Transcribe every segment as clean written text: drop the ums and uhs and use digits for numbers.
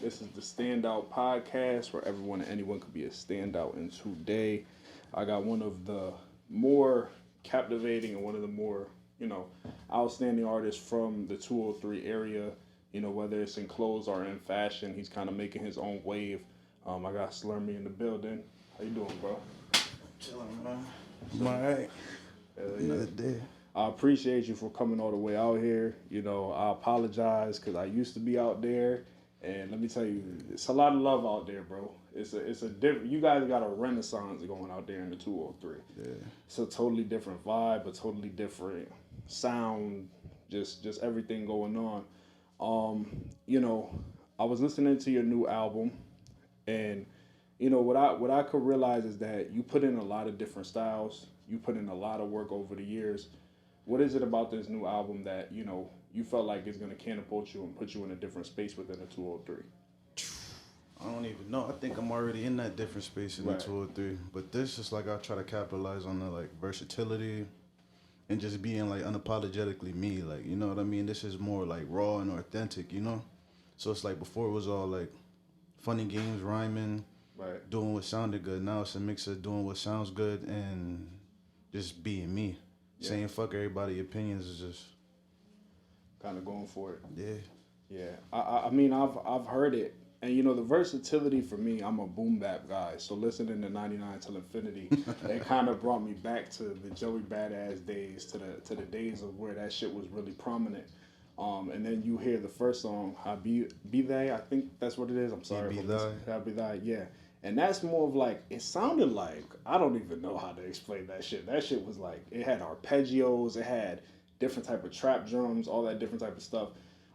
This is the Standout Podcast where everyone and anyone could be a standout. And today, I got one of the more captivating and one of the more, outstanding artists from the 203 area. Whether it's in clothes or in fashion, he's kind of making his own wave. I got Slermy in the building. How you doing, bro? Chilling, man. I'm alright. Another day. I appreciate you for coming all the way out here. I apologize because I used to be out there, and let me tell you, it's a lot of love out there, bro. It's a different. You guys got a renaissance going out there in the 203. Yeah. It's a totally different vibe, a totally different sound, just everything going on. I was listening to your new album, and what I could realize is that you put in a lot of different styles. You put in a lot of work over the years. What is it about this new album that you felt like is going to catapult you and put you in a different space within the 203? I don't even know. I think I'm already in that different space in the 203. But this is like I try to capitalize on the versatility and just being unapologetically me. You know what I mean? This is more raw and authentic, So it's before it was all funny games, rhyming, doing what sounded good. Now it's a mix of doing what sounds good and just being me. Yeah. Saying fuck everybody's opinions is just kind of going for it. Yeah. I mean, I've heard it, and the versatility for me. I'm a boom bap guy, so listening to 99 Till Infinity, it kind of brought me back to the Joey Badass days, to the days of where that shit was really prominent. And then you hear the first song, Be Thy, I think that's what it is. I'm sorry. Be Thy. Yeah. And that's more of it sounded like, I don't even know how to explain that shit. That shit was it had arpeggios, it had different type of trap drums, all that different type of stuff.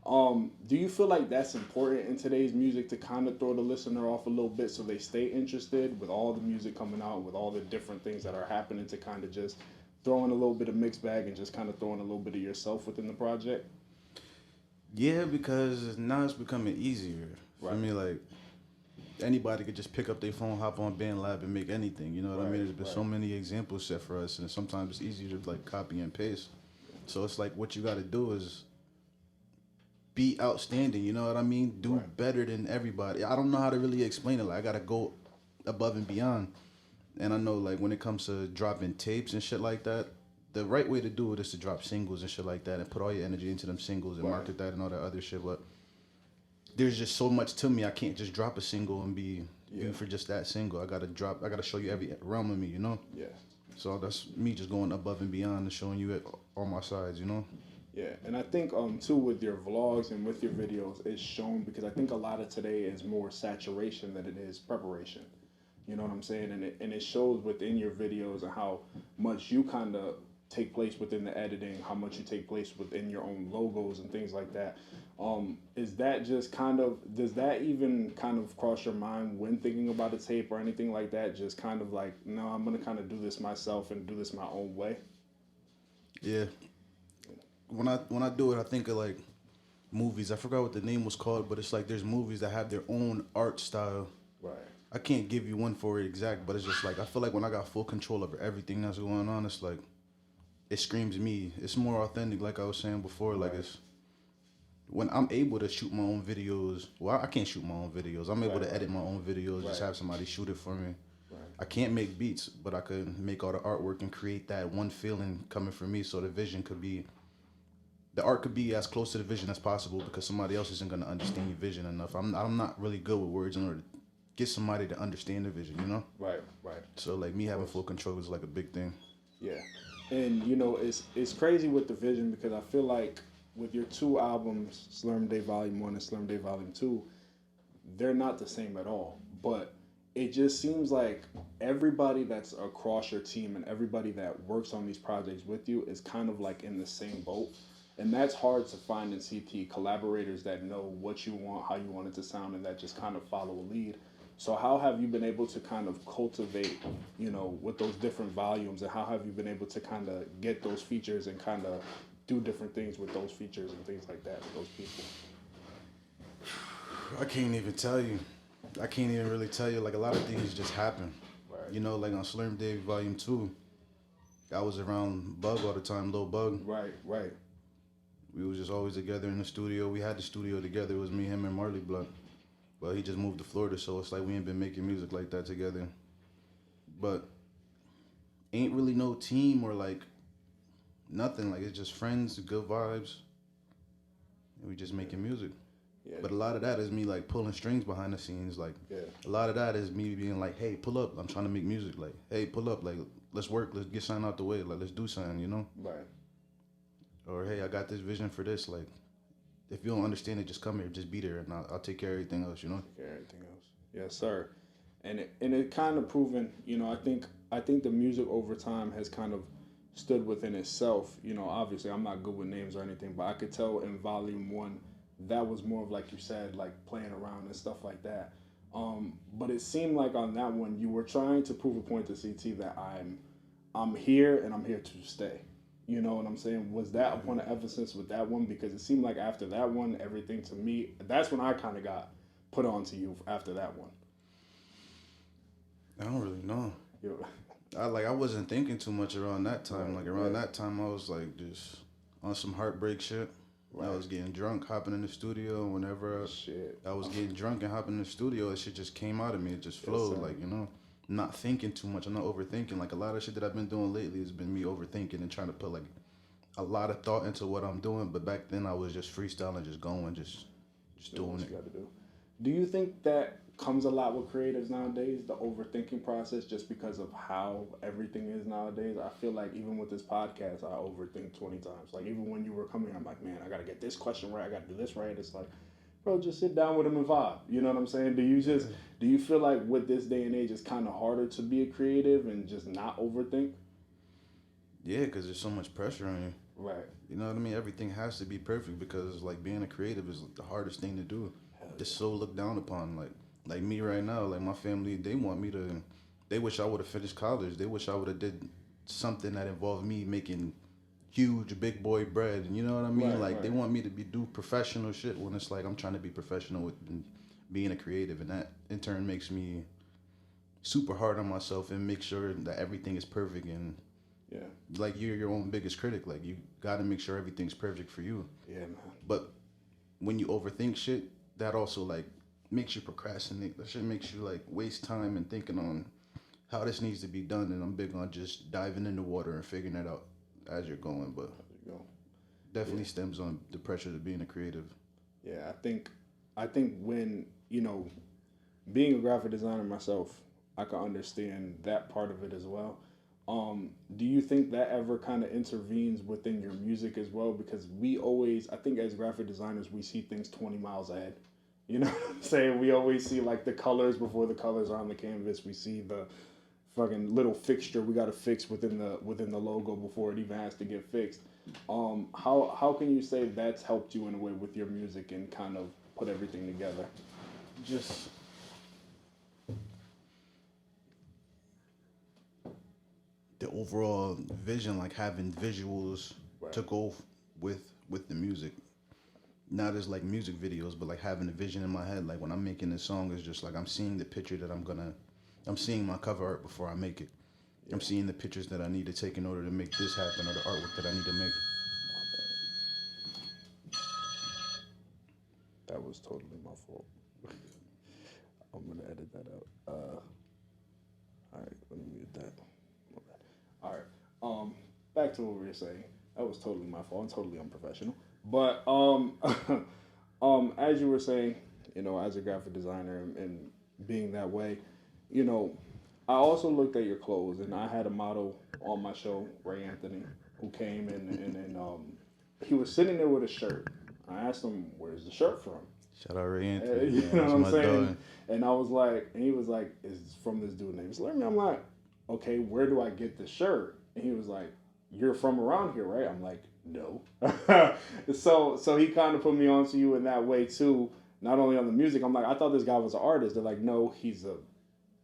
Do you feel like that's important in today's music to kind of throw the listener off a little bit so they stay interested with all the music coming out, with all the different things that are happening, to kind of just throw in a little bit of mixed bag and just kind of throw in a little bit of yourself within the project? Yeah, because now it's becoming easier. Right. I mean, anybody could just pick up their phone, hop on BandLab, and make anything. You know what I mean? There's been so many examples set for us, and sometimes it's easier to copy and paste. So it's what you got to do is be outstanding. You know what I mean? Do better than everybody. I don't know how to really explain it. I got to go above and beyond. And I know when it comes to dropping tapes and shit like that, the right way to do it is to drop singles and shit like that and put all your energy into them singles and market that and all that other shit. But there's just so much to me. I can't just drop a single and be for just that single. I gotta show you every realm of me, Yeah. So that's me just going above and beyond and showing you it all my sides, Yeah, and I think too with your vlogs and with your videos, it's shown, because I think a lot of today is more saturation than it is preparation. You know what I'm saying? And it shows within your videos and how much you kind of take place within the editing, how much you take place within your own logos and things like that. Is that just does that even kind of cross your mind when thinking about a tape or anything like that? Just kind of no, I'm going to kind of do this myself and do this my own way? Yeah. When I do it, I think of movies. I forgot what the name was called, but it's there's movies that have their own art style. Right. I can't give you one for it exact, but it's just I feel when I got full control over everything that's going on, it's it screams me. It's more authentic, like I was saying before. It's when I'm able to shoot my own videos. Well, I can't shoot my own videos. I'm able to edit my own videos, just have somebody shoot it for me. Right. I can't make beats, but I could make all the artwork and create that one feeling coming from me, so the art could be as close to the vision as possible, because somebody else isn't going to understand your vision enough. I'm not really good with words in order to get somebody to understand the vision, Right. So me having full control is a big thing. Yeah. And it's crazy with the vision, because I feel like with your two albums, Slermday Volume 1 and Slermday Volume 2, they're not the same at all. But it just seems like everybody that's across your team and everybody that works on these projects with you is kind of in the same boat. And that's hard to find in CT, collaborators that know what you want, how you want it to sound, and that just kind of follow a lead. So how have you been able to kind of cultivate, with those different volumes, and how have you been able to kind of get those features and kind of do different things with those features and things like that with those people? I can't even tell you. I can't even really tell you. A lot of things just happen. Right. On Slermday Volume 2, I was around Bug all the time, Lil Bug. Right. We was just always together in the studio. We had the studio together. It was me, him, and Marley Blunt. Well, he just moved to Florida, so it's like we ain't been making music like that together. But ain't really no team or like nothing. Like it's just friends, good vibes. And we just making music. Yeah. But a lot of that is me like pulling strings behind the scenes. Like a lot of that is me being like, hey, pull up. I'm trying to make music. Like, hey, pull up. Like, let's work. Let's get something out the way. Like, let's do something, you know? Right. Or hey, I got this vision for this. Like, if you don't understand it, just come here. Just be there, and I'll take care of everything else, you know? Take care of everything else. Yes, sir. And it kind of proven, you know, I think the music over time has kind of stood within itself. You know, obviously I'm not good with names or anything, but I could tell in volume 1 that was more of, like you said, like playing around and stuff like that. But it seemed like on that one you were trying to prove a point to CT that I'm here and I'm here to stay. You know what I'm saying? Was that a point of emphasis with that one? Because it seemed like after that one, everything to me, that's when I kind of got put on to you after that one. I don't really know. I wasn't thinking too much around that time. Like around that time, I was like just on some heartbreak shit. Right. I was getting drunk, hopping in the studio. Whenever I was getting drunk and hopping in the studio, that shit just came out of me. It just flowed, like, you know, not thinking too much. I'm not overthinking. Like a lot of shit that I've been doing lately has been me overthinking and trying to put like a lot of thought into what I'm doing. But back then I was just freestyling, just going, just doing what you got to do. Do you think that comes a lot with creatives nowadays, the overthinking process, just because of how everything is nowadays? I feel like even with this podcast, I overthink 20 times. Like even when you were coming, I'm like, man, I got to get this question right. I got to do this right. It's like, bro, just sit down with them and vibe. You know what I'm saying? Do you feel like with this day and age, it's kind of harder to be a creative and just not overthink? Yeah, because there's so much pressure on you. Right. You know what I mean? Everything has to be perfect because like being a creative is the hardest thing to do. It's so looked down upon. Like me right now, like my family, they wish I would have finished college. They wish I would have did something that involved me making huge big boy bread. And you know what I mean? They want me to do professional shit when it's like I'm trying to be professional with being a creative. And that in turn makes me super hard on myself and make sure that everything is perfect. And like you're your own biggest critic. Like you got to make sure everything's perfect for you. Yeah, man. But when you overthink shit, that also like makes you procrastinate. That shit makes you like waste time and thinking on how this needs to be done. And I'm big on just diving in the water and figuring it out as you're going. But definitely stems on the pressure of being a creative. Yeah, I think when, you know, being a graphic designer myself, I can understand that part of it as well. Do you think that ever kind of intervenes within your music as well? Because I think as graphic designers, we see things 20 miles ahead. You know what I'm saying? We always see like the colors before the colors are on the canvas. We see the fucking little fixture we got to fix within the logo before it even has to get fixed. How can you say that's helped you in a way with your music and kind of put everything together? Just the overall vision, like having visuals to go with the music. Not as like music videos, but like having a vision in my head. Like when I'm making this song, it's just like I'm seeing the picture that I'm seeing my cover art before I make it. Yeah. I'm seeing the pictures that I need to take in order to make this happen, or the artwork that I need to make. That was totally my fault. I'm gonna edit that out. All right, let me mute that. All right. Back to what we were saying. That was totally my fault. I'm totally unprofessional. But as you were saying, you know, as a graphic designer and being that way, you know, I also looked at your clothes, and I had a model on my show, Ray Anthony, who came and he was sitting there with a shirt. I asked him, "Where's the shirt from?" Shout out Ray Anthony. You know what I'm saying? Dog. And I was like, and he was like, "It's from this dude named Slermy." I'm like, "Okay, where do I get the shirt?" And he was like, "You're from around here, right?" I'm like, "No." So he kind of put me onto you in that way too. Not only on the music, I'm like, I thought this guy was an artist. They're like, no, he's a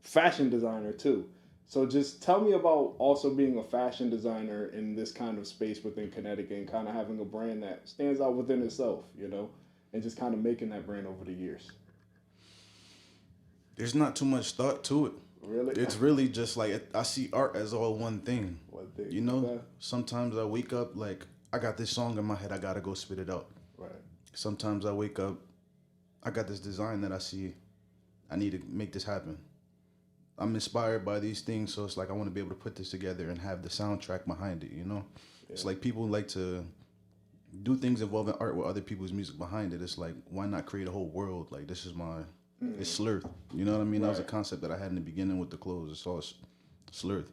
fashion designer too. So just tell me about also being a fashion designer in this kind of space within Connecticut and kind of having a brand that stands out within itself, you know, and just kind of making that brand over the years. There's not too much thought to it. Really? It's really just like, I see art as all one thing. One thing. You know, sometimes I wake up like, I got this song in my head, I gotta go spit it out. Right. Sometimes I wake up, I got this design that I see, I need to make this happen. I'm inspired by these things, so it's like I want to be able to put this together and have the soundtrack behind it. You know, it's like people like to do things involving art with other people's music behind it. It's like, why not create a whole world? Like, this is my, it's Slurth. You know what I mean? That was a concept that I had in the beginning with the clothes. It's all Slurth.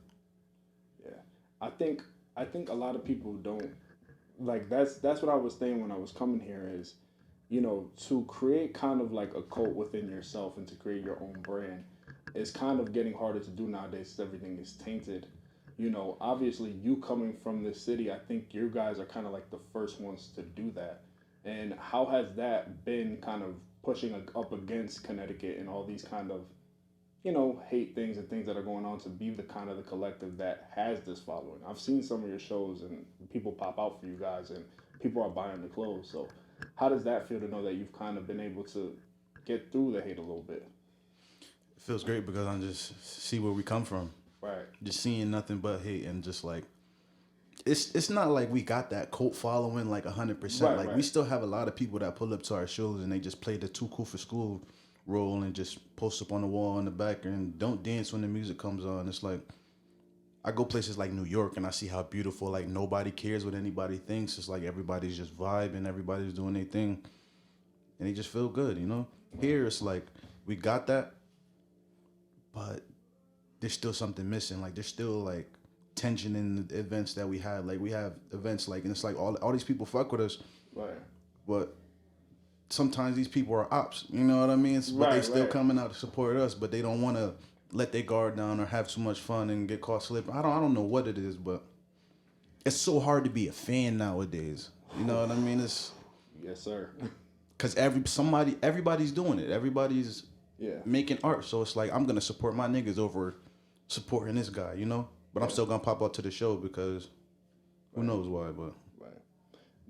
Yeah, I think a lot of people don't like. That's what I was saying when I was coming here is, to create kind of like a cult within yourself and to create your own brand is kind of getting harder to do nowadays because everything is tainted. Obviously, you coming from this city, I think you guys are kind of like the first ones to do that. And how has that been kind of pushing up against Connecticut and all these kind of, hate things and things that are going on to be the kind of the collective that has this following? I've seen some of your shows and people pop out for you guys and people are buying the clothes. So how does that feel to know that you've kind of been able to get through the hate a little bit? It feels great because I just see where we come from. Right. Just seeing nothing but hate and just like it's not like we got that cult following like 100%. Like we still have a lot of people that pull up to our shows and they just play the too cool for school role and just post up on the wall in the back and don't dance when the music comes on. It's like I go places like New York and I see how beautiful, like nobody cares what anybody thinks. It's like everybody's just vibing, everybody's doing their thing, and they just feel good, you know? Here it's like we got that, but there's still something missing. Like there's still like tension in the events that we have. Like we have events like, and it's like all these people fuck with us, Right. but sometimes these people are ops. You know what I mean? But they still coming out to support us, but they don't want to let their guard down or have too much fun and get caught slipping. I don't know what it is, but it's so hard to be a fan nowadays. You know what I mean? It's yes, sir. Cause everybody's doing it. Everybody's making art. So it's like I'm gonna support my niggas over supporting this guy, you know? But I'm still gonna pop out to the show because who knows why, but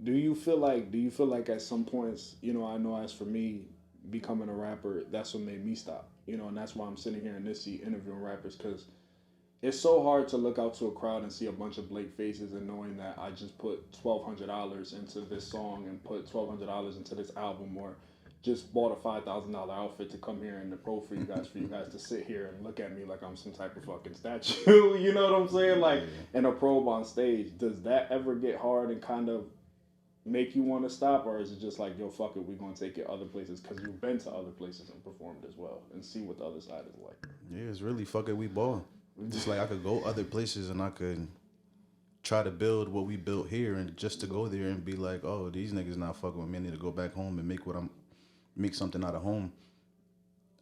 Do you feel like at some points, I know as for me, becoming a rapper, that's what made me stop. And that's why I'm sitting here in this seat interviewing rappers, because it's so hard to look out to a crowd and see a bunch of blank faces and knowing that I just put $1,200 into this song and put $1,200 into this album, or just bought a $5,000 outfit to come here and the pro for you guys to sit here and look at me like I'm some type of fucking statue. You know what I'm saying? Like in a probe on stage. Does that ever get hard and kind of make you want to stop, or is it just like, yo, fuck it, we're going to take it other places because you've been to other places and performed as well and see what the other side is like? Yeah, it's really fuck it, we ball. Just like I could go other places and I could try to build what we built here, and just to go there and be like, oh, these niggas not fucking with me, I need to go back home and make something out of home.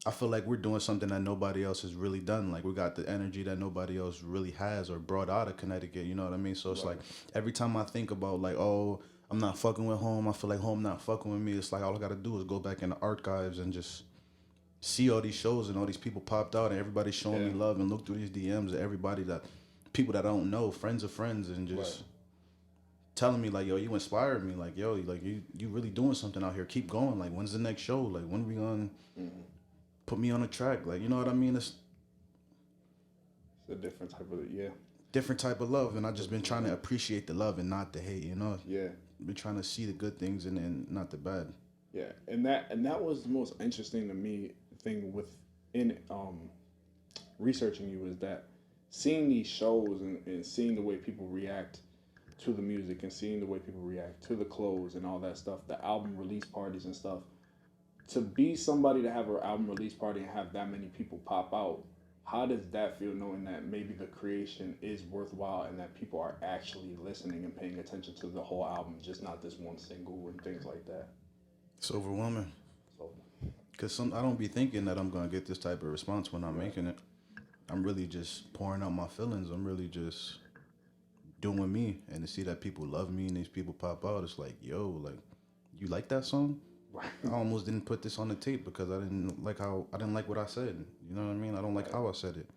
I feel like we're doing something that nobody else has really done. Like we got the energy that nobody else really has or brought out of Connecticut, you know what I mean? So it's like every time I think about like, oh, I'm not fucking with home, I feel like home not fucking with me, it's like all I gotta do is go back in the archives and just see all these shows and all these people popped out and everybody's showing me love, and look through these DMs and everybody that people that I don't know, friends of friends, and just telling me like, yo, you inspired me, like, yo, like you really doing something out here, keep going, like when's the next show, like when are we gonna put me on a track, like, you know what I mean? It's a different type of different type of love, and I just been trying to appreciate the love and not the hate, you know? Been trying to see the good things and not the bad. Yeah, and that was the most interesting to me thing within researching you, is that seeing these shows and seeing the way people react to the music and seeing the way people react to the clothes and all that stuff, the album release parties and stuff. To be somebody to have an album release party and have that many people pop out, how does that feel, knowing that maybe the creation is worthwhile and that people are actually listening and paying attention to the whole album, just not this one single and things like that? It's overwhelming. Because I don't be thinking that I'm going to get this type of response when I'm making it. I'm really just pouring out my feelings. I'm really just doing me. And to see that people love me and these people pop out, it's like, yo, like, you like that song? I almost didn't put this on the tape because I didn't like what I said. You know what I mean? I don't like how I said it.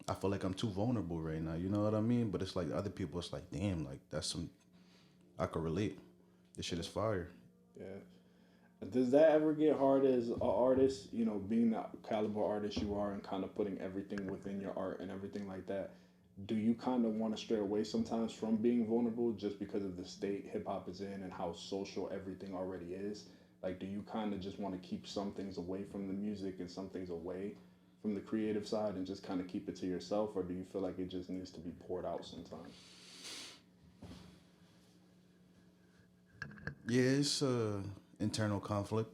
I feel like I'm too vulnerable right now. You know what I mean? But it's like other people, it's like, damn, like I could relate. This shit is fire. Yeah. Does that ever get hard as an artist, being the caliber artist you are and kind of putting everything within your art and everything like that? Do you kind of want to stray away sometimes from being vulnerable just because of the state hip hop is in and how social everything already is? Like, do you kind of just want to keep some things away from the music and some things away from the creative side and just kind of keep it to yourself, or do you feel like it just needs to be poured out sometimes? Yeah, it's internal conflict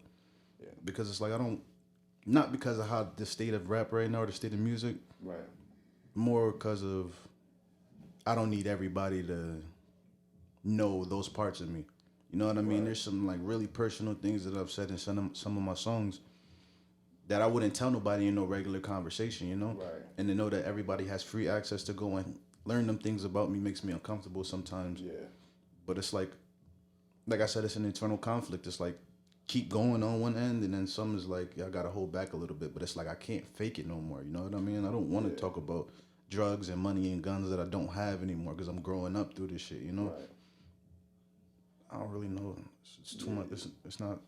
Yeah. because it's like I don't, not because of how the state of rap right now or the state of music, Right. more because of I don't need everybody to know those parts of me. You know what I mean? Right. There's some like really personal things that I've said in some of my songs that I wouldn't tell nobody in no regular conversation, you know? Right. And to know that everybody has free access to go and learn them things about me makes me uncomfortable sometimes. Yeah. But it's like I said, it's an internal conflict. It's like keep going on one end, and then some is like, I gotta hold back a little bit. But it's like I can't fake it no more. You know what I mean? I don't want to talk about drugs and money and guns that I don't have anymore because I'm growing up through this shit. You know? Right. I don't really know. It's too much. It's not.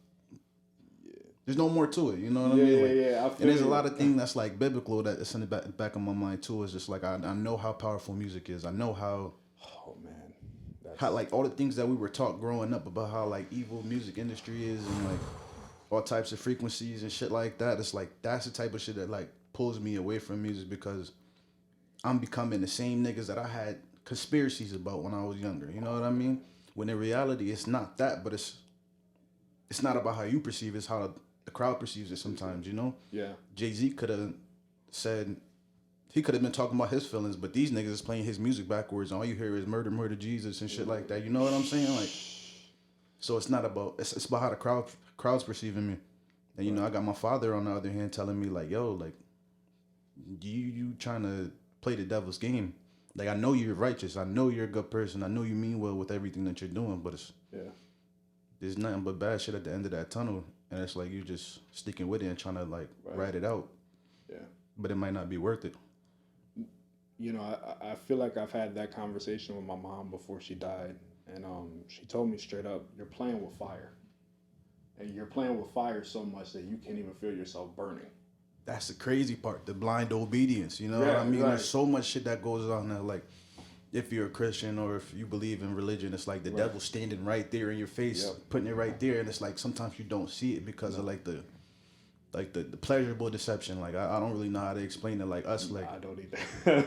Yeah. There's no more to it. You know what I mean? Like, Yeah. I feel and there's you. a lot of things that's like biblical that's in the back of my mind too. It's just like I know how powerful music is. I know how. Oh man. How like all the things that we were taught growing up about how like evil music industry is and like all types of frequencies and shit like that. It's like that's the type of shit that like pulls me away from music because I'm becoming the same niggas that I had conspiracies about when I was younger. You know what I mean? When in reality it's not that, but it's not about how you perceive it, it's how the crowd perceives it sometimes, you know? Yeah. Jay-Z could have said he could have been talking about his feelings, but these niggas is playing his music backwards and all you hear is murder, murder, Jesus and shit like that. You know what I'm saying? Like, so it's not about, it's about how the crowd's perceiving me. And, you know, I got my father on the other hand telling me like, yo, like, you trying to play the devil's game. Like, I know you're righteous. I know you're a good person. I know you mean well with everything that you're doing, but there's nothing but bad shit at the end of that tunnel. And it's like, you just sticking with it and trying to like ride it out. Yeah. But it might not be worth it. You know, I feel like I've had that conversation with my mom before she died, and she told me straight up, you're playing with fire, and you're playing with fire so much that you can't even feel yourself burning. That's the crazy part, the blind obedience. You know what I mean? Right. There's so much shit that goes on there. Like, if you're a Christian or if you believe in religion, it's like the devil standing right there in your face, putting it right there, and it's like sometimes you don't see it because of like the pleasurable deception. Like I don't really know how to explain it. Like us, like I don't either.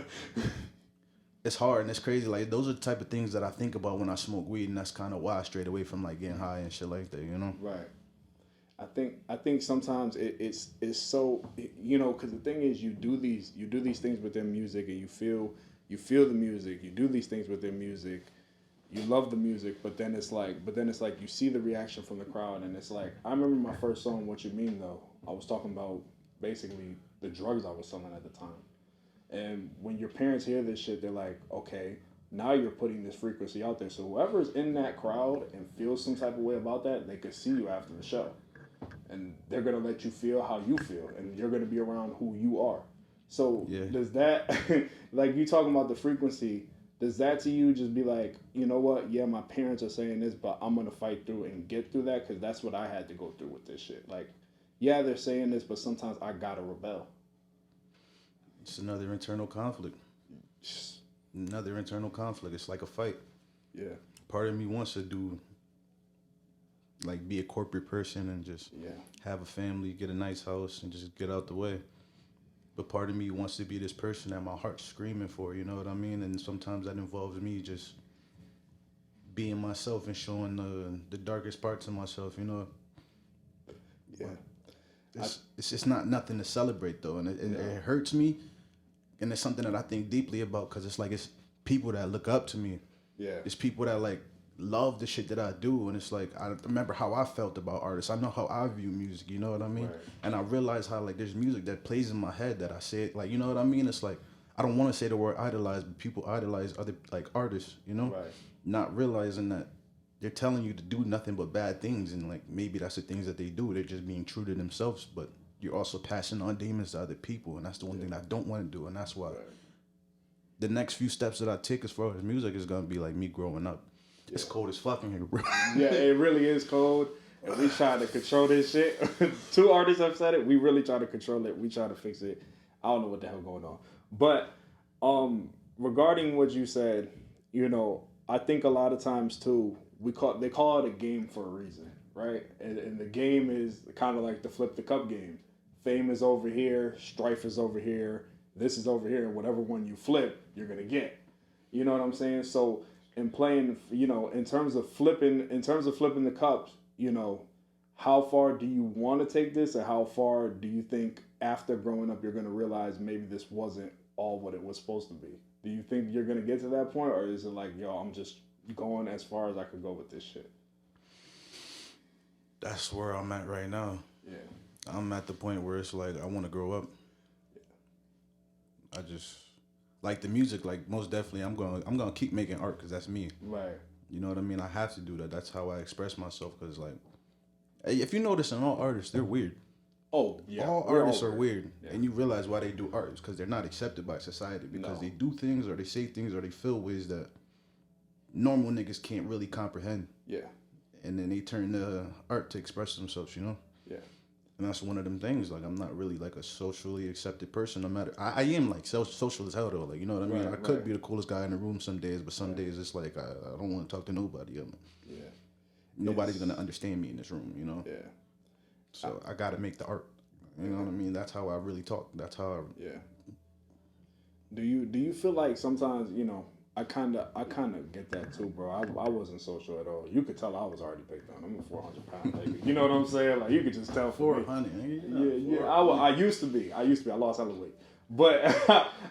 It's hard and it's crazy. Like those are the type of things that I think about when I smoke weed, and that's kind of why I strayed away from like getting high and shit like that. You know? Right. I think sometimes it's so, you know, because the thing is you do these things with their music and you feel the music, you do these things with their music, you love the music, but then it's like you see the reaction from the crowd, and it's like, I remember my first song, What You Mean Though, I was talking about basically the drugs I was selling at the time. And when your parents hear this shit, they're like, okay, now you're putting this frequency out there. So whoever's in that crowd and feels some type of way about that, they could see you after the show. And they're going to let you feel how you feel. And you're going to be around who you are. So does that, like you talking about the frequency, does that to you just be like, you know what? Yeah, my parents are saying this, but I'm going to fight through and get through that because that's what I had to go through with this shit. Like, yeah, they're saying this, but sometimes I got to rebel. It's another internal conflict. Another internal conflict. It's like a fight. Yeah. Part of me wants to do, like, be a corporate person and just have a family, get a nice house, and just get out the way. But part of me wants to be this person that my heart's screaming for, you know what I mean? And sometimes that involves me just being myself and showing the darkest parts of myself, you know? Yeah. It's just not nothing to celebrate, though. And it hurts me. And it's something that I think deeply about because it's like it's people that look up to me. Yeah. It's people that, like, love the shit that I do. And it's like, I remember how I felt about artists. I know how I view music, you know what I mean? Right. And I realize how, like, there's music that plays in my head that I say, like, you know what I mean? It's like, I don't want to say the word idolize, but people idolize other, like, artists, you know? Right. Not realizing that they're telling you to do nothing but bad things. And, like, maybe that's the things that they do. They're just being true to themselves. But you're also passing on demons to other people. And that's the one thing I don't want to do. And that's why the next few steps that I take as far as music is going to be, like, me growing up. Yeah. It's cold as fucking here, bro. Yeah, it really is cold. And we try to control this shit. 2 artists have said it. We really try to control it. We try to fix it. I don't know what the hell going on. But regarding what you said, you know, I think a lot of times, too, they call it a game for a reason, right? And the game is kind of like the flip the cup game. Fame is over here, strife is over here, this is over here, and whatever one you flip, you're gonna get. You know what I'm saying? So in playing, in terms of flipping the cups, how far do you want to take this, and how far do you think after growing up you're gonna realize maybe this wasn't all what it was supposed to be? Do you think you're gonna get to that point, or is it like, yo, I'm just going as far as I could go with this shit? That's where I'm at right now. Yeah. I'm at the point where it's like I want to grow up. Yeah. I just like the music. Like most definitely, I'm gonna keep making art because that's me. Right. You know what I mean? I have to do that. That's how I express myself. Because like, if you notice, in all artists, they're weird. Oh yeah. All artists are weird, and you realize why they do art because they're not accepted by society because they do things or they say things or they feel ways that normal niggas can't really comprehend. Yeah. And then they turn to art to express themselves. Yeah. And that's one of them things. Like, I'm not really like a socially accepted person. No matter, I am like social as hell though. Like, you know what I mean? I could be the coolest guy in the room some days, but some days it's like I don't want to talk to nobody. Yeah. Nobody's gonna understand me in this room. Yeah. So I gotta make the art. You know what I mean? That's how I really talk. That's how I. Yeah. Do you feel like sometimes I kind of get that too, bro. I wasn't social at all. You could tell I was already picked on. I'm a 400-pound nigga. You know what I'm saying? Like you could just tell. 400. Yeah. I used to be. I lost hella weight, but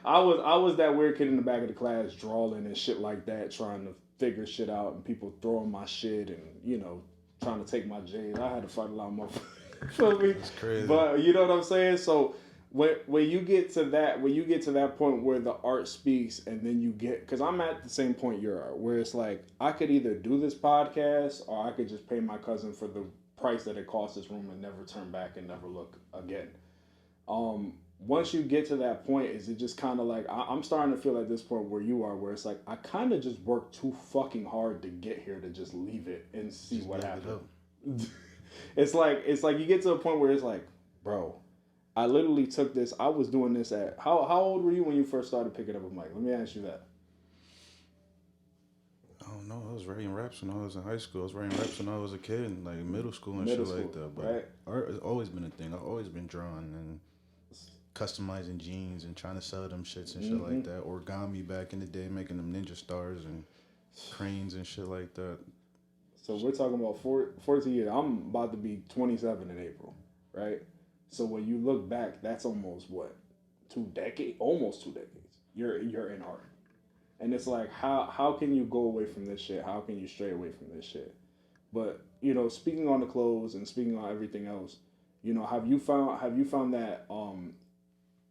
I was that weird kid in the back of the class, drawing and shit like that, trying to figure shit out, and people throwing my shit and trying to take my J's. I had to fight a lot more. Feel me? That's crazy. But you know what I'm saying? So. When you get to that point where the art speaks, and then you get, because I'm at the same point you're at, where it's like I could either do this podcast or I could just pay my cousin for the price that it costs this room and never turn back and never look again. Once you get to that point, is it just kind of like I'm starting to feel at this point where you are, where it's like I kind of just worked too fucking hard to get here to just leave it and see just what happens. It's like you get to a point where it's like, bro. I literally took this. I was doing this at how old were you when you first started picking up a mic? Let me ask you that. I don't know. I was writing raps when I was in high school. I was writing raps when I was a kid, in like middle school and shit like that. But art has always been a thing. I've always been drawing and customizing jeans and trying to sell them shits and shit like that. Origami back in the day, making them ninja stars and cranes and shit like that. So we're talking about 40 years. I'm about to be 27 in April, right? So when you look back, that's almost what? 2 decades? Almost 2 decades. You're in art. And it's like, how can you go away from this shit? How can you stray away from this shit? But, speaking on the clothes and speaking on everything else, have you found that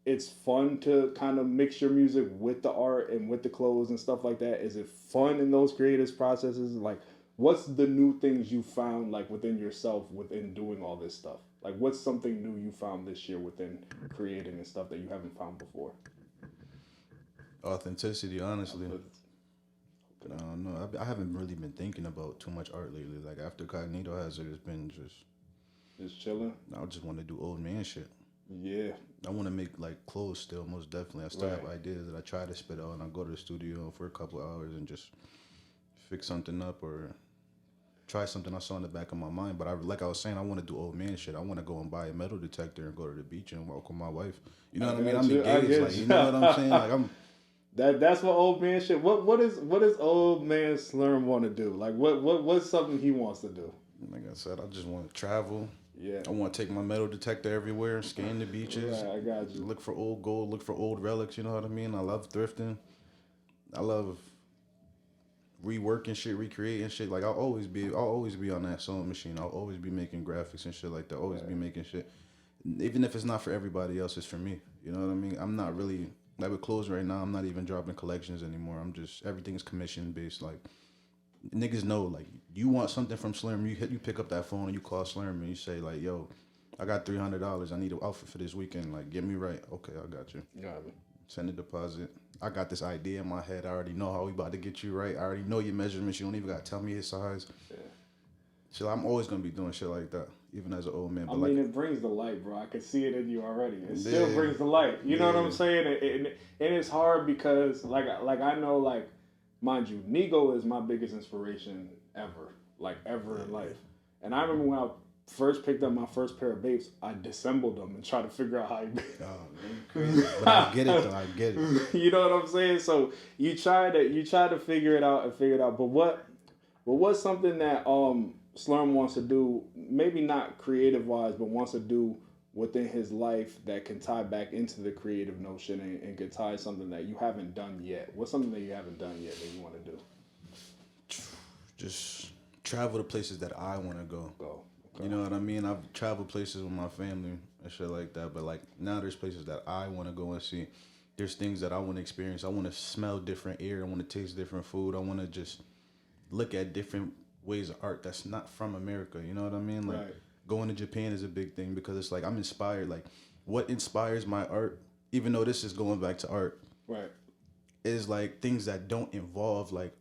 it's fun to kind of mix your music with the art and with the clothes and stuff like that? Is it fun in those creative processes? Like, what's the new things you found, like, within yourself within doing all this stuff? Like, what's something new you found this year within creating and stuff that you haven't found before? Authenticity, honestly. I don't know. I haven't really been thinking about too much art lately. Like, after Cognito Hazard, it's been just chilling? I just want to do old man shit. Yeah. I want to make, like, clothes still, most definitely. I still have ideas that I try to spit out, and I go to the studio for a couple hours and just fix something up or try something I saw in the back of my mind. But like I was saying, I want to do old man shit. I want to go and buy a metal detector and go to the beach and walk with my wife. You know what I mean? I'm engaged. Like, you know what I'm saying? Like, I'm. That's what old man shit. What is old man Slurm want to do? Like what's something he wants to do? Like I said, I just want to travel. Yeah. I want to take my metal detector everywhere, scan the beaches. Right, I got you. Look for old gold, look for old relics. You know what I mean? I love thrifting. I love reworking shit, recreating shit. Like I'll always be on that sewing machine. I'll always be making graphics and shit like that. Always be making shit. Even if it's not for everybody else, it's for me. You know what I mean? I'm not really, like with clothes right now, I'm not even dropping collections anymore. I'm just, everything's commission based. Like niggas know, like you want something from Slermy, you pick up that phone and you call Slermy and you say like, yo, I got $300. I need an outfit for this weekend. Like, get me right. Okay, I got you. Got me. Send a deposit. I got this idea in my head. I already know how we about to get you right. I already know your measurements. You don't even got to tell me your size. Yeah. So I'm always going to be doing shit like that, even as an old man. But I mean, it brings the light, bro. I can see it in you already. It still brings the light. You know what I'm saying? And it's hard because, like I know, like, mind you, Nigo is my biggest inspiration ever. Like, ever in life. And I remember when I first picked up my first pair of Vapes, I disassembled them and tried to figure out how you. But I get it though. I get it. You know what I'm saying? So you try to figure it out and figure it out. But what's something that Slurm wants to do? Maybe not creative wise, but wants to do within his life that can tie back into the creative notion and can tie something that you haven't done yet. What's something that you haven't done yet that you want to do? Just travel to places that I want to go. Okay. You know what I mean? I've traveled places with my family and shit like that, but like now there's places that I want to go and see. There's things that I want to experience. I want to smell different air. I want to taste different food. I want to just look at different ways of art that's not from America. You know what I mean? Like going to Japan is a big thing because it's like I'm inspired. Like what inspires my art, even though this is going back to art, right, is like things that don't involve like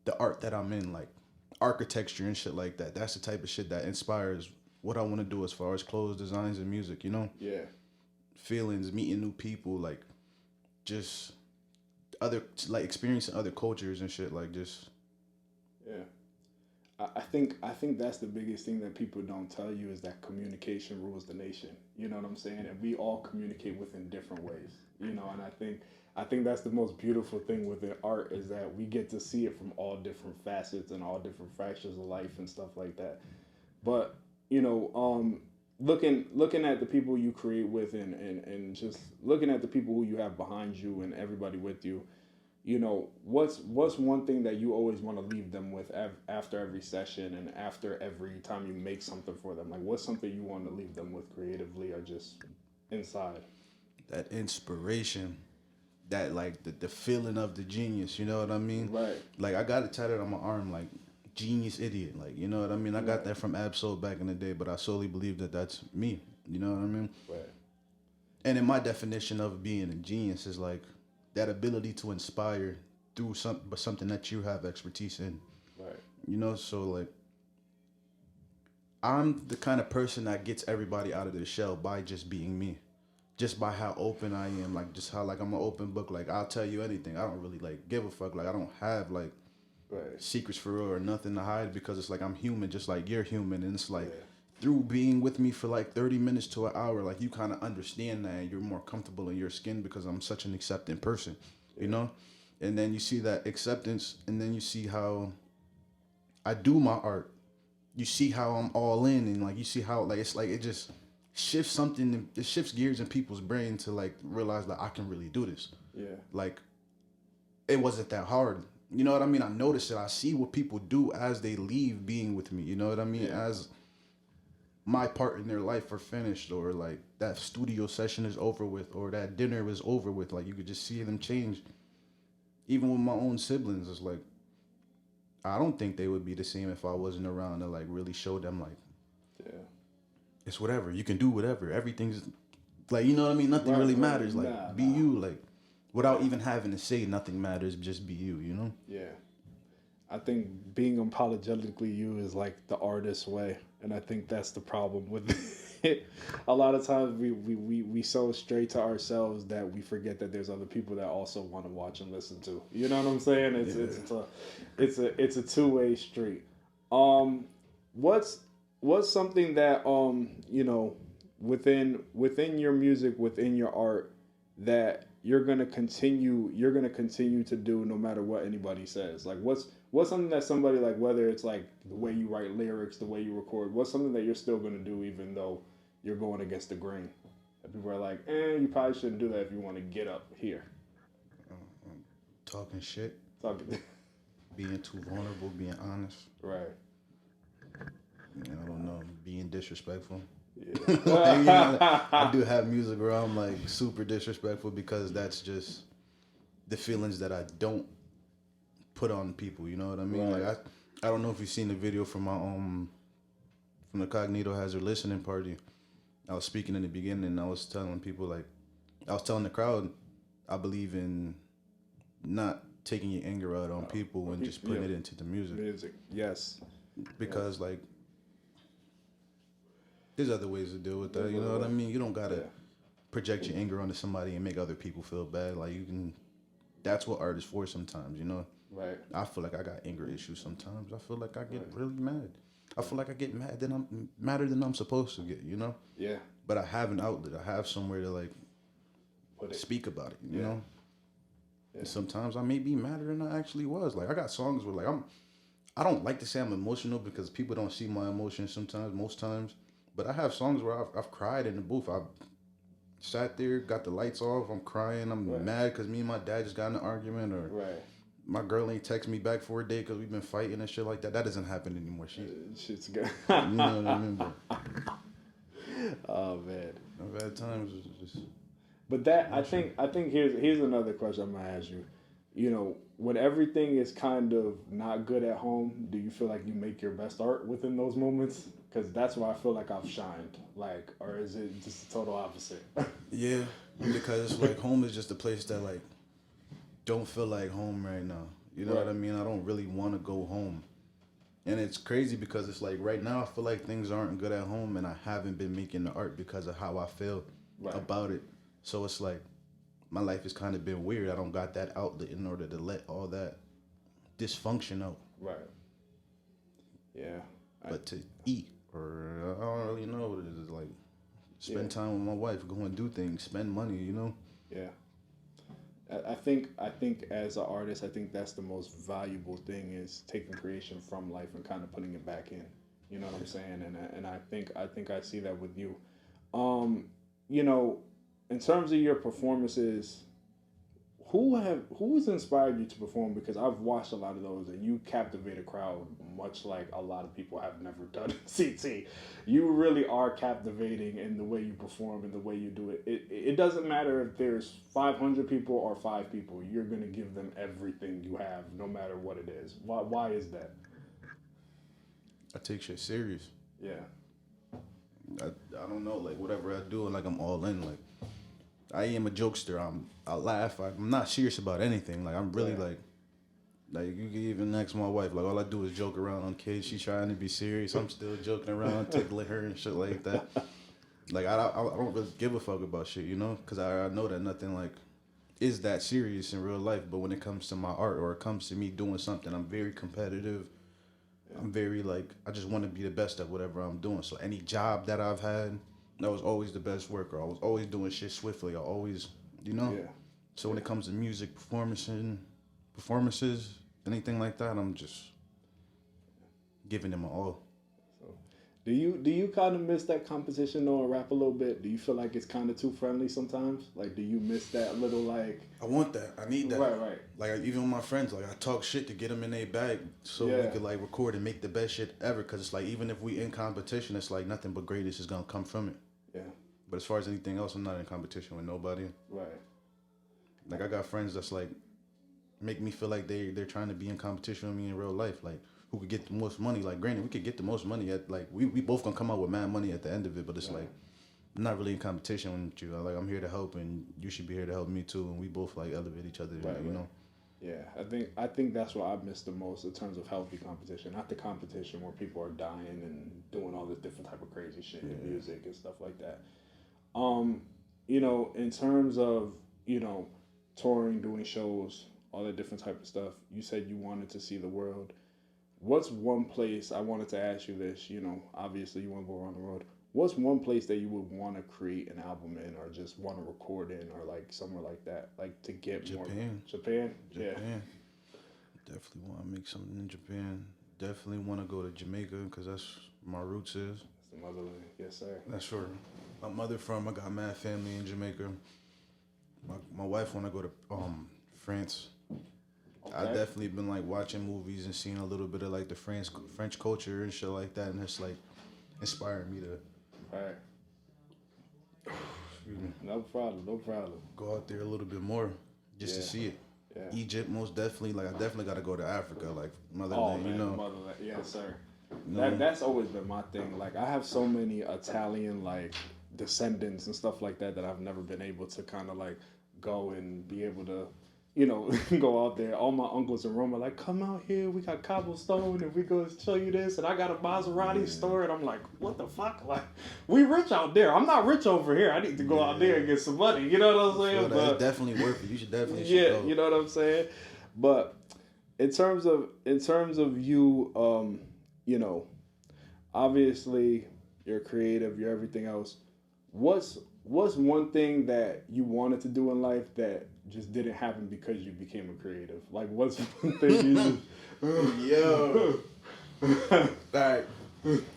the art that I'm in, like architecture and shit like that. That's the type of shit that inspires what I want to do as far as clothes, designs, and music, you know? Yeah. Feelings, meeting new people, like just other, like experiencing other cultures and shit, like just. Yeah. I think that's the biggest thing that people don't tell you is that communication rules the nation. You know what I'm saying? And we all communicate within different ways, you know, and I think that's the most beautiful thing within art is that we get to see it from all different facets and all different fractures of life and stuff like that. But, you know, looking at the people you create with and just looking at the people who you have behind you and everybody with you, you know, what's one thing that you always want to leave them with after every session and after every time you make something for them? Like, what's something you want to leave them with creatively or just inside? That inspiration. That like the feeling of the genius, you know what I mean? Right. Like I got it tatted on my arm, like genius idiot, like you know what I mean? I got that from Absol back in the day, but I solely believe that that's me. You know what I mean? Right. And in my definition of being a genius is like that ability to inspire through something that you have expertise in. Right. You know, so like I'm the kind of person that gets everybody out of their shell by just being me. Just by how open I am, like just how like I'm an open book, like I'll tell you anything. I don't really like give a fuck. Like I don't have like secrets for real or nothing to hide because it's like I'm human, just like you're human, and it's like through being with me for like 30 minutes to an hour, like you kind of understand that and you're more comfortable in your skin because I'm such an accepting person, you know. And then you see that acceptance, and then you see how I do my art. You see how I'm all in, and like you see how like it's like it just. It shifts gears in people's brain to like realize that I can really do this. Yeah. Like it wasn't that hard. You know what I mean? I notice it. I see what people do as they leave being with me. You know what I mean? Yeah. As my part in their life are finished, or like that studio session is over with, or that dinner is over with. Like you could just see them change. Even with my own siblings, it's like I don't think they would be the same if I wasn't around to like really show them like it's whatever. You can do whatever. Everything's like, you know what I mean? Nothing really matters. Like, be you. Like, without even having to say nothing matters, just be you, you know? Yeah. I think being unapologetically you is like the artist's way. And I think that's the problem with it. A lot of times we so straight to ourselves that we forget that there's other people that also want to watch and listen to. You know what I'm saying? It's a two-way street. What's something that you know within your music, within your art that you're gonna continue to do no matter what anybody says? Like what's something that somebody, like whether it's like the way you write lyrics, the way you record, what's something that you're still gonna do even though you're going against the grain? That people are like, you probably shouldn't do that if you want to get up here. Talking shit. Being too vulnerable, being honest. Right. I don't know, being disrespectful. Yeah. Like, you know, I do have music where I'm like super disrespectful because that's just the feelings that I don't put on people. You know what I mean? Right. Like I don't know if you've seen the video from my from the Cognito Hazard listening party. I was speaking in the beginning and I was telling people like I was telling the crowd I believe in not taking your anger out on people and just putting it into the music. Music, yes. Because like. There's other ways to deal with that, you know what I mean? You don't gotta project your anger onto somebody and make other people feel bad. Like you can, that's what art is for sometimes, you know? Right. I feel like I got anger issues sometimes. I feel like I get really mad. I feel like I get madder than I'm supposed to get, you know? Yeah. But I have an outlet. I have somewhere to like speak about it, you know? Yeah. And sometimes I may be madder than I actually was. Like I got songs where like I don't like to say I'm emotional because people don't see my emotions sometimes, most times. But I have songs where I've cried in the booth. I've sat there, got the lights off, I'm crying, I'm mad because me and my dad just got in an argument, or my girl ain't text me back for a day because we've been fighting and shit like that. That doesn't happen anymore. Shit's good. You know what I mean? Oh man. I've had times just. But that I think here's another question I'm gonna ask you. You know, when everything is kind of not good at home, do you feel like you make your best art within those moments? Because that's where I feel like I've shined. Like, or is it just the total opposite? Yeah, because like home is just a place that like don't feel like home right now. You know what I mean? I don't really want to go home. And it's crazy because it's like right now I feel like things aren't good at home and I haven't been making the art because of how I feel about it. So it's like my life has kind of been weird. I don't got that outlet in order to let all that dysfunction out. Right. Yeah. But to eat, or I don't really know what it is, like spend time with my wife, go and do things, spend money, you know? Yeah. I think as an artist, I think that's the most valuable thing is taking creation from life and kind of putting it back in. You know what I'm saying? And I think I see that with you. You know, in terms of your performances, who's inspired you to perform? Because I've watched a lot of those and you captivate a crowd much like a lot of people have never done CT. You really are captivating in the way you perform and the way you do it. It doesn't matter if there's 500 people or 5 people. You're going to give them everything you have no matter what it is. Why is that? I take shit serious. Yeah. I don't know, like whatever I do, like I'm all in. Like I am a jokester. I laugh. I'm not serious about anything. Like I'm really like you can even ask my wife. Like all I do is joke around on kids. She's trying to be serious. I'm still joking around, tickling her and shit like that. Like I don't really give a fuck about shit, you know, because I know that nothing like is that serious in real life. But when it comes to my art or it comes to me doing something, I'm very competitive. I'm very like I just want to be the best at whatever I'm doing. So any job that I've had, I was always the best worker. I was always doing shit swiftly. I always, you know. Yeah. So when it comes to music, performances, anything like that, I'm just giving them all. So, do you kind of miss that competition though and rap a little bit? Do you feel like it's kind of too friendly sometimes? Like, do you miss that little like? I want that. I need that. Right. Like even with my friends, like I talk shit to get them in their bag so we could like record and make the best shit ever. Cause it's like even if we in competition, it's like nothing but greatness is gonna come from it. Yeah. But as far as anything else, I'm not in competition with nobody. Right. Like I got friends that's like make me feel like they're trying to be in competition with me in real life. Like who could get the most money? Like granted, we could get the most money at like we both gonna come out with mad money at the end of it. But it's like I'm not really in competition with you. Like I'm here to help, and you should be here to help me too. And we both like elevate each other. Right, you know. Yeah, I think that's what I've missed the most in terms of healthy competition. Not the competition where people are dying and doing all this different type of crazy shit in music and stuff like that. You know, in terms of, you know, touring, doing shows, all that different type of stuff, you said you wanted to see the world. What's one place, I wanted to ask you this, you know, obviously you want to go around the world. What's one place that you would want to create an album in or just want to record in or like somewhere like that? Like to get Japan. more... Japan? Yeah. Definitely want to make something in Japan. Definitely want to go to Jamaica because that's where my roots is. That's the motherland. Yes, sir. That's where my mother from. I got mad family in Jamaica. My wife want to go to France. Okay. I definitely been like watching movies and seeing a little bit of like the French culture and shit like that, and it's like inspired me to. All right. No problem. Go out there a little bit more just to see it. Yeah. Egypt, most definitely. Like I definitely got to go to Africa, like motherland. You know. Motherland. Yes, sir. That's always been my thing. Like I have so many Italian like descendants and stuff like that I've never been able to kind of like go and be able to, you know, go out there. All my uncles in Rome are like, come out here, we got cobblestone and we go show you this, and I got a Maserati store, and I'm like, what the fuck? Like, we rich out there. I'm not rich over here. I need to go out there and get some money. You know what I'm saying? But it's definitely worth it. You should definitely go. You know what I'm saying? But in terms of you, you know, obviously you're creative, you're everything else. What's one thing that you wanted to do in life that just didn't happen because you became a creative? Like, what's one thing you just... Yo. Alright.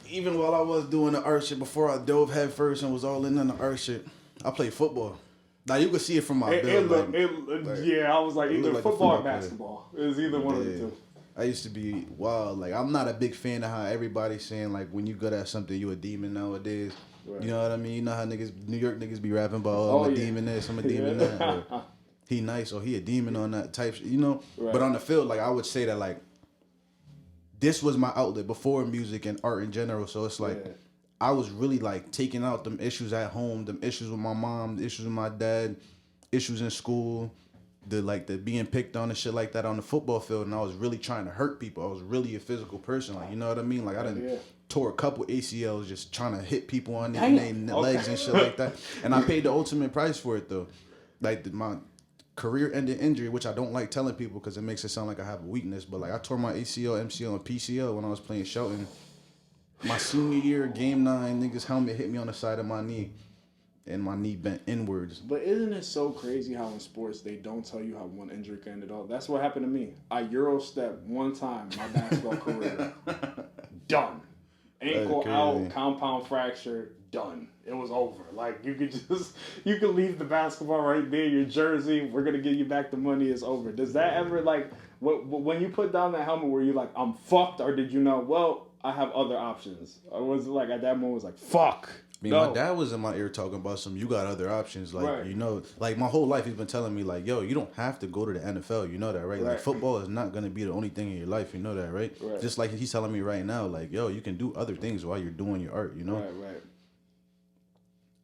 Even while I was doing the art shit, before I dove head first and was all in on the art shit, I played football. Now you can see it from my build. I was like either like football or basketball. It was either one of the two. I used to be wild. Like, I'm not a big fan of how everybody's saying, like, when you good at something, you a demon nowadays. Right. You know what I mean? You know how New York niggas be rapping about, I'm a demon this, I'm a demon that. Or, he nice, or he a demon on that type shit, you know? Right. But on the field, like, I would say that, like, this was my outlet before music and art in general. So it's like, I was really, like, taking out them issues at home, them issues with my mom, the issues with my dad, issues in school, the being picked on and shit like that on the football field. And I was really trying to hurt people. I was really a physical person. Like, you know what I mean? Like, I done tore a couple ACLs just trying to hit people on their legs and shit like that. And I paid the ultimate price for it, though. Like, my career-ending injury, which I don't like telling people because it makes it sound like I have a weakness, but, like, I tore my ACL, MCL, and PCL when I was playing Shelton. My senior year, game 9, niggas' helmet hit me on the side of my knee, and my knee bent inwards. But isn't it so crazy how in sports they don't tell you how one injury can end it all? That's what happened to me. I Euro stepped one time my basketball career. Done. Ankle out, compound fracture, done. It was over. Like, you could leave the basketball right there, your jersey, we're going to give you back the money, it's over. Does that ever, like, when you put down that helmet, were you like, I'm fucked, or did you know, well, I have other options? Or was it like, at that moment, it was like, fuck. I mean, my dad was in my ear talking about you got other options. Like, you know, like, my whole life he's been telling me, like, yo, you don't have to go to the NFL. You know that, right? Like, football is not going to be the only thing in your life. You know that, right? Just like he's telling me right now, like, yo, you can do other things while you're doing your art, you know?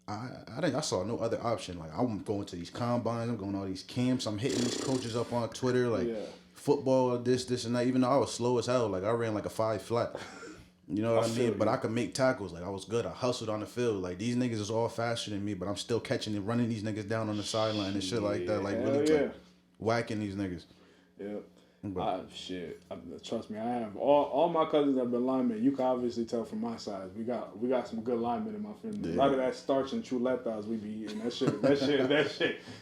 I saw no other option. Like, I'm going to these combines, I'm going to all these camps, I'm hitting these coaches up on Twitter, like, football, this, and that. Even though I was slow as hell, like, I ran like a 5 flat. You know what I mean? But I could make tackles. Like, I was good. I hustled on the field. Like, these niggas is all faster than me, but I'm still catching and running these niggas down on the sideline and shit like that. Like, really like, whacking these niggas. Yeah. Trust me, I have all my cousins have been linemen. You can obviously tell from my side. We got some good linemen in my family. A lot of that starch and chuletas we be eating.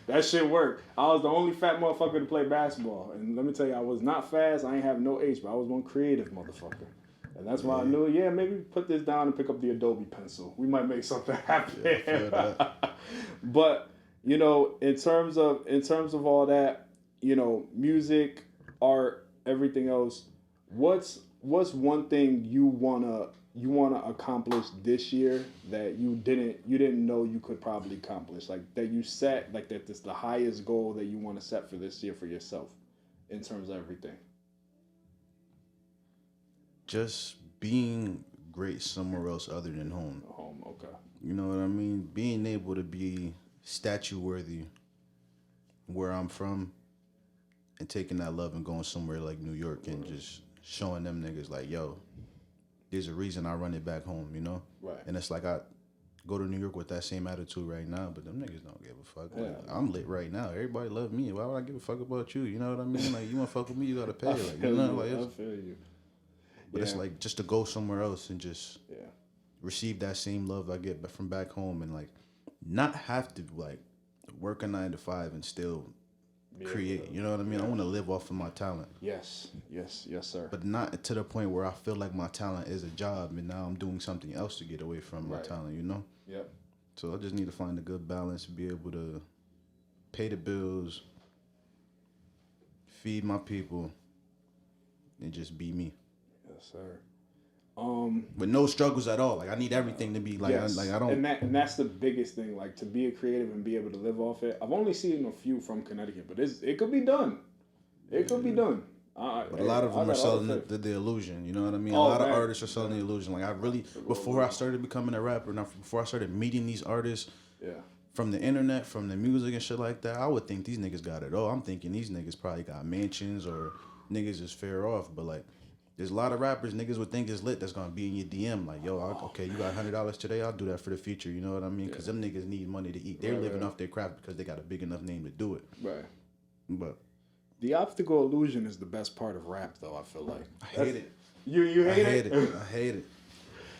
That shit worked. I was the only fat motherfucker to play basketball. And let me tell you, I was not fast. I ain't have no H, but I was one creative motherfucker. And that's why I knew, maybe put this down and pick up the Adobe pencil. We might make something happen. Yeah, but, you know, in terms of all that, you know, music, art, everything else, what's one thing you wanna accomplish this year that you didn't know you could probably accomplish? Like, that you set, like, that this the highest goal that you want to set for this year for yourself in terms of everything? Just being great somewhere else other than home. Home, okay. You know what I mean? Being able to be statue worthy where I'm from and taking that love and going somewhere like New York and just showing them niggas like, yo, there's a reason I run it back home, you know? Right. And it's like I go to New York with that same attitude right now, but them niggas don't give a fuck. Yeah. Like, I'm lit right now. Everybody love me. Why would I give a fuck about you? You know what I mean? Like, you want to fuck with me, you got to pay. Like, you know, like, I feel you. But it's like just to go somewhere else and just receive that same love I get from back home and, like, not have to, like, work a 9 to 5 and still create. You know what I mean? I want to live off of my talent. Yes, sir. But not to the point where I feel like my talent is a job and now I'm doing something else to get away from my talent, you know? Yep. So I just need to find a good balance to be able to pay the bills, feed my people, and just be me. Yes, sir. With no struggles at all. Like, I need everything to be like, I don't. And that's the biggest thing. Like, to be a creative and be able to live off it. I've only seen a few from Connecticut, but it could be done. It could be done. But a lot of them are selling the illusion. You know what I mean? A lot of artists are selling the illusion. Like, I really, before I started becoming a rapper, before I started meeting these artists, from the internet, from the music and shit like that, I would think these niggas got it all. I'm thinking these niggas probably got mansions or niggas is fair off, but, like, there's a lot of rappers niggas would think is lit that's gonna be in your DM like, yo, okay, you got $100 today, I'll do that for the future. You know what I mean? Because them niggas need money to eat. They're living off their craft because they got a big enough name to do it. Right. But the optical illusion is the best part of rap, though. I feel like I hate it. You hate it? I hate it.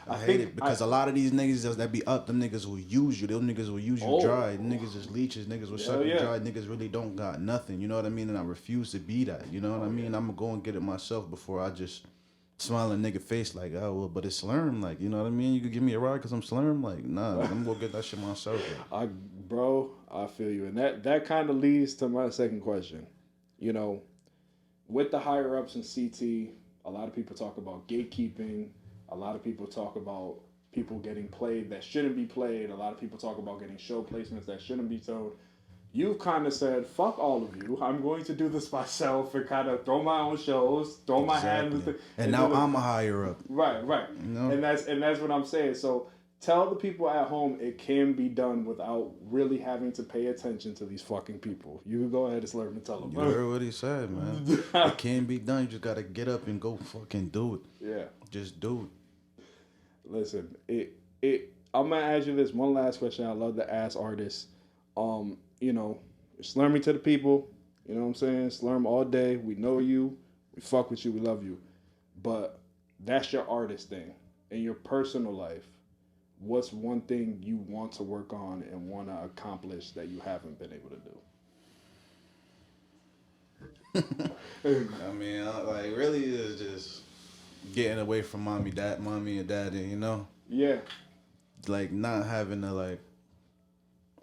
I hate it because a lot of these niggas that be up, them niggas will use you. Them niggas will use you dry. Niggas just leeches. Niggas will suck you dry. Niggas really don't got nothing. You know what I mean? And I refuse to be that. You know what I mean? I'm gonna go and get it myself before I just smile in a nigga face like, oh, well, but it's Slerm. Like, you know what I mean? You could give me a ride because I'm Slerm. Like, nah, like, I'm gonna get that shit myself. Like. I feel you. And that kind of leads to my second question. You know, with the higher ups in CT, a lot of people talk about gatekeeping. A lot of people talk about people getting played that shouldn't be played. A lot of people talk about getting show placements that shouldn't be told. You've kind of said, fuck all of you. I'm going to do this myself and kind of throw my own shows, throw my hand. And now I'm a higher up. Right. You know? And that's what I'm saying. So tell the people at home it can be done without really having to pay attention to these fucking people. You can go ahead and Slerm and tell them. You heard what he said, man. It can be done. You just got to get up and go fucking do it. Yeah. Just do it. Listen, I'm gonna ask you this one last question. I love to ask artists. You know, Slermy to the people. You know what I'm saying? Slerm all day. We know you. We fuck with you. We love you. But that's your artist thing. In your personal life, what's one thing you want to work on and want to accomplish that you haven't been able to do? I mean, like, really is just getting away from mommy and daddy, you know? Yeah. Like, not having to, like,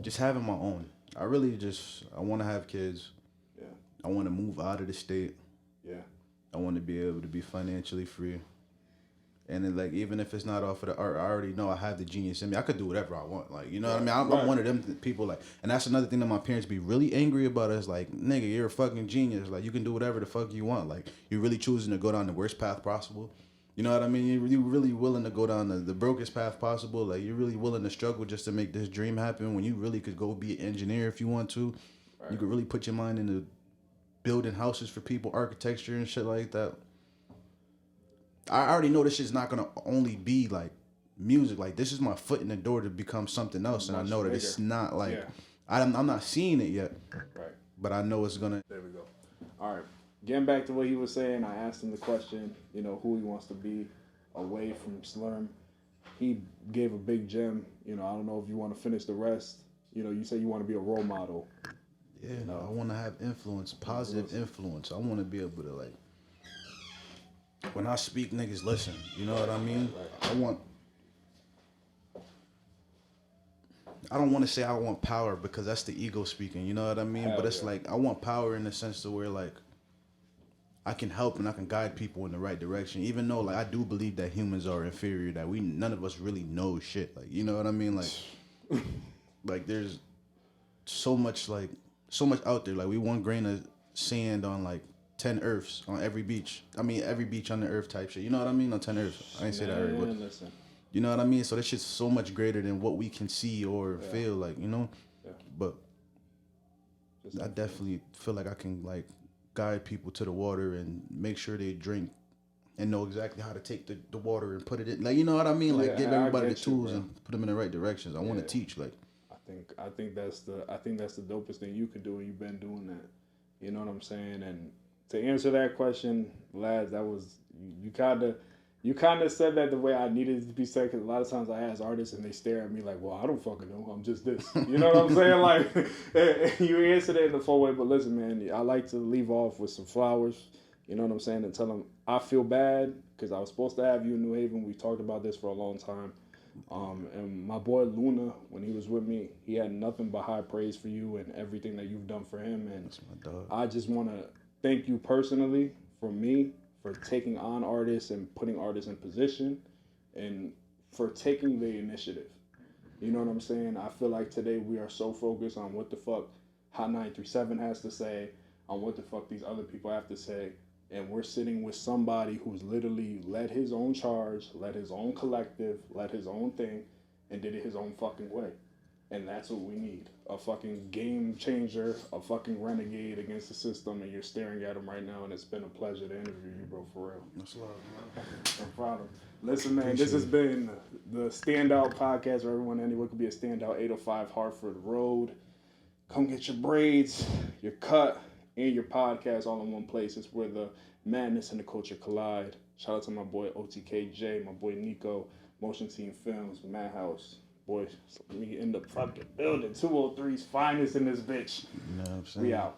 just having my own. I want to have kids. Yeah. I want to move out of the state. Yeah. I want to be able to be financially free. And then, like, even if it's not off of the art, I already know I have the genius in me. I could do whatever I want. Like, you know what I mean? I'm one of them people, like, and that's another thing that my parents be really angry about is, like, nigga, you're a fucking genius. Like, you can do whatever the fuck you want. Like, you're really choosing to go down the worst path possible. You know what I mean? You're really willing to go down the brokest path possible. Like, you're really willing to struggle just to make this dream happen when you really could go be an engineer if you want to. Right. You could really put your mind into building houses for people, architecture and shit like that. I already know this shit's not gonna only be like music. Like, this is my foot in the door to become something else, and I know that it's not like I'm not seeing it yet. Right. But I know it's gonna. There we go. All right. Getting back to what he was saying, I asked him the question, you know, who he wants to be away from Slerm. He gave a big gem. You know, I don't know if you want to finish the rest. You know, you say you want to be a role model. Yeah, you know? I want to have influence, positive influence. I want to be able to, like, when I speak, niggas listen. You know what I mean? Right. I don't want to say I want power because that's the ego speaking. You know what I mean? But it's like, I want power in the sense to where, like, I can help and I can guide people in the right direction. Even though, like, I do believe that humans are inferior, that none of us really know shit. Like, you know what I mean? Like, like, there's so much out there. Like, we one grain of sand on, like, 10 earths on every beach. I mean, every beach on the earth type shit. You know what I mean? On 10 earths. I ain't say that right, but listen. You know what I mean? So that shit's so much greater than what we can see or feel, like, you know? Yeah. But I definitely feel like I can, like, guide people to the water and make sure they drink and know exactly how to take the water and put it in. Like, you know what I mean? Like, give everybody the tools and put them in the right directions. I want to teach, like. I think that's the dopest thing you can do, and you've been doing that. You know what I'm saying? And to answer that question, lads, that was you kind of said that the way I needed it to be said, because a lot of times I ask artists and they stare at me like, well, I don't fucking know. I'm just this. You know what I'm saying? Like, you answered it in the full way. But listen, man, I like to leave off with some flowers. You know what I'm saying? And tell them I feel bad because I was supposed to have you in New Haven. We talked about this for a long time. And my boy Luna, when he was with me, he had nothing but high praise for you and everything that you've done for him. And that's my dog. I just want to thank you personally from me for taking on artists and putting artists in position and for taking the initiative. You know what I'm saying? I feel like today we are so focused on what the fuck Hot 937 has to say, on what the fuck these other people have to say, and we're sitting with somebody who's literally led his own charge, led his own collective, led his own thing, and did it his own fucking way. And that's what we need. A fucking game changer, a fucking renegade against the system, and you're staring at him right now, and it's been a pleasure to interview you, bro, for real. That's love, man. No problem. Listen, man, this has been the Standout Podcast where everyone anywhere could be a standout. 805 Hartford Road. Come get your braids, your cut, and your podcast all in one place. It's where the madness and the culture collide. Shout out to my boy OTKJ, my boy Nico, Motion Scene Films, Madhouse. Boy, let me in the fucking building. 203's finest in this bitch. You know what I'm saying? We out.